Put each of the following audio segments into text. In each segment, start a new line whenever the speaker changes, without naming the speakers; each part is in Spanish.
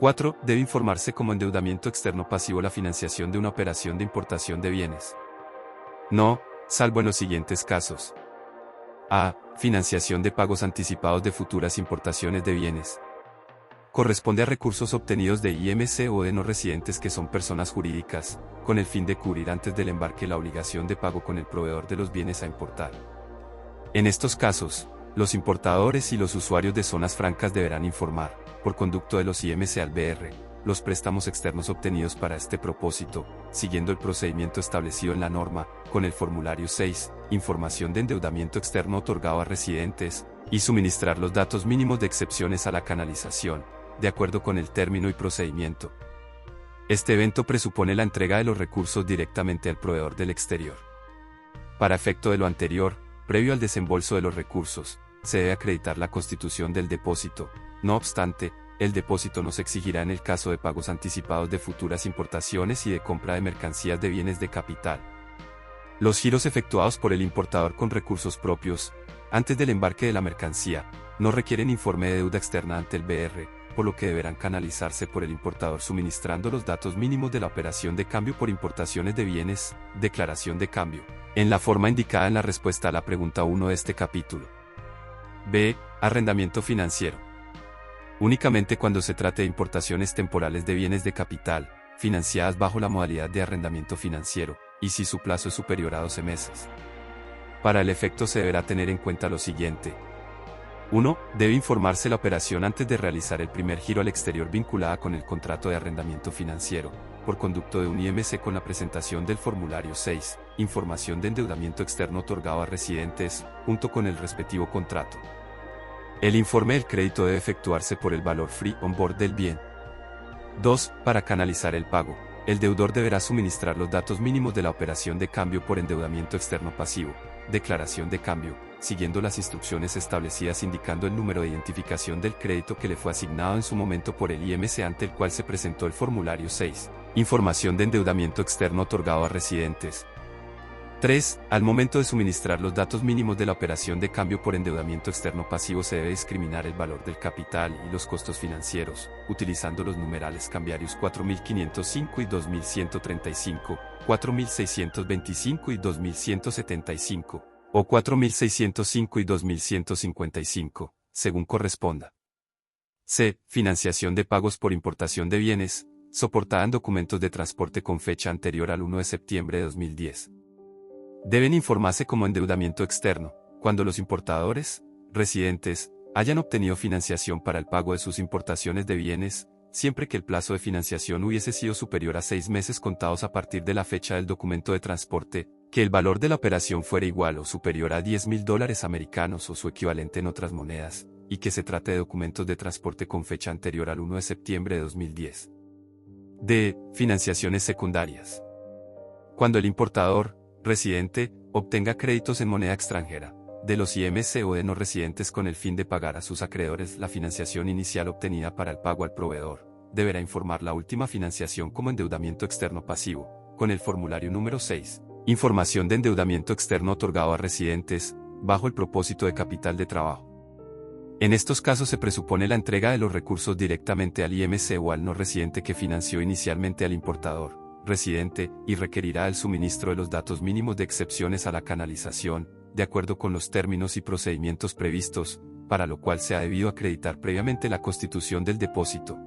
4. Debe informarse como endeudamiento externo pasivo la financiación de una operación de importación de bienes. No, salvo en los siguientes casos. A. Financiación de pagos anticipados de futuras importaciones de bienes. Corresponde a recursos obtenidos de IMC o de no residentes que son personas jurídicas, con el fin de cubrir antes del embarque la obligación de pago con el proveedor de los bienes a importar. En estos casos, los importadores y los usuarios de zonas francas deberán informar, por conducto de los IMC al BR, los préstamos externos obtenidos para este propósito, siguiendo el procedimiento establecido en la norma, con el formulario 6, información de endeudamiento externo otorgado a residentes, y suministrar los datos mínimos de excepciones a la canalización, de acuerdo con el término y procedimiento. Este evento presupone la entrega de los recursos directamente al proveedor del exterior. Para efecto de lo anterior, previo al desembolso de los recursos, se debe acreditar la constitución del depósito. No obstante, el depósito no se exigirá en el caso de pagos anticipados de futuras importaciones y de compra de mercancías de bienes de capital. Los giros efectuados por el importador con recursos propios, antes del embarque de la mercancía, no requieren informe de deuda externa ante el BR, por lo que deberán canalizarse por el importador suministrando los datos mínimos de la operación de cambio por importaciones de bienes, declaración de cambio, en la forma indicada en la respuesta a la pregunta 1 de este capítulo. B. Arrendamiento financiero. Únicamente cuando se trate de importaciones temporales de bienes de capital, financiadas bajo la modalidad de arrendamiento financiero, y si su plazo es superior a 12 meses. Para el efecto se deberá tener en cuenta lo siguiente. 1. Debe informarse la operación antes de realizar el primer giro al exterior vinculada con el contrato de arrendamiento financiero, por conducto de un IMC con la presentación del formulario 6, información de endeudamiento externo otorgado a residentes, junto con el respectivo contrato. El informe del crédito debe efectuarse por el valor free on board del bien. 2. Para canalizar el pago, el deudor deberá suministrar los datos mínimos de la operación de cambio por endeudamiento externo pasivo, declaración de cambio, siguiendo las instrucciones establecidas indicando el número de identificación del crédito que le fue asignado en su momento por el IMC ante el cual se presentó el formulario 6, información de endeudamiento externo otorgado a residentes. 3. Al momento de suministrar los datos mínimos de la operación de cambio por endeudamiento externo pasivo se debe discriminar el valor del capital y los costos financieros, utilizando los numerales cambiarios 4505 y 2135, 4625 y 2175, o 4605 y 2155, según corresponda. C. Financiación de pagos por importación de bienes, soportada en documentos de transporte con fecha anterior al 1 de septiembre de 2010. Deben informarse como endeudamiento externo, cuando los importadores, residentes, hayan obtenido financiación para el pago de sus importaciones de bienes, siempre que el plazo de financiación hubiese sido superior a 6 meses contados a partir de la fecha del documento de transporte, que el valor de la operación fuera igual o superior a $10.000 americanos o su equivalente en otras monedas, y que se trate de documentos de transporte con fecha anterior al 1 de septiembre de 2010. D. Financiaciones secundarias. Cuando el importador, residente, obtenga créditos en moneda extranjera, de los IMC o de no residentes con el fin de pagar a sus acreedores la financiación inicial obtenida para el pago al proveedor, deberá informar la última financiación como endeudamiento externo pasivo, con el formulario número 6, información de endeudamiento externo otorgado a residentes, bajo el propósito de capital de trabajo. En estos casos se presupone la entrega de los recursos directamente al IMC o al no residente que financió inicialmente al importador, residente, y requerirá el suministro de los datos mínimos de excepciones a la canalización, de acuerdo con los términos y procedimientos previstos, para lo cual se ha debido acreditar previamente la constitución del depósito.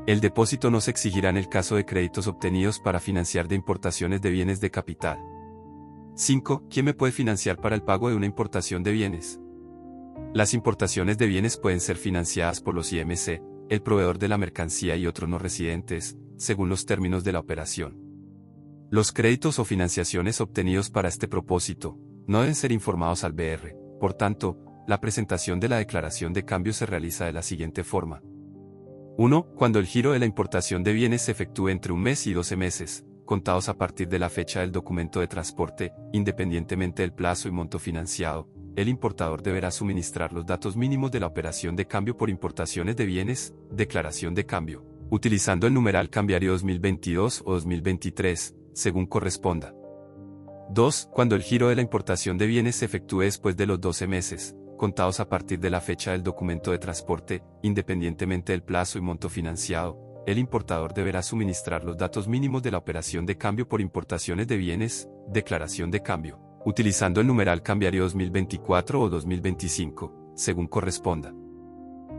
El depósito no se exigirá en el caso de créditos obtenidos para financiar de importaciones de bienes de capital. 5. ¿Quién me puede financiar para el pago de una importación de bienes? Las importaciones de bienes pueden ser financiadas por los IMC, el proveedor de la mercancía y otros no residentes, según los términos de la operación. Los créditos o financiaciones obtenidos para este propósito no deben ser informados al BR, por tanto, la presentación de la declaración de cambio se realiza de la siguiente forma. 1. Cuando el giro de la importación de bienes se efectúe entre 1 mes y 12 meses, contados a partir de la fecha del documento de transporte, independientemente del plazo y monto financiado, el importador deberá suministrar los datos mínimos de la operación de cambio por importaciones de bienes, declaración de cambio, utilizando el numeral cambiario 2022 o 2023, según corresponda. 2. Cuando el giro de la importación de bienes se efectúe después de los 12 meses, contados a partir de la fecha del documento de transporte, independientemente del plazo y monto financiado, el importador deberá suministrar los datos mínimos de la operación de cambio por importaciones de bienes, declaración de cambio, utilizando el numeral cambiario 2024 o 2025, según corresponda.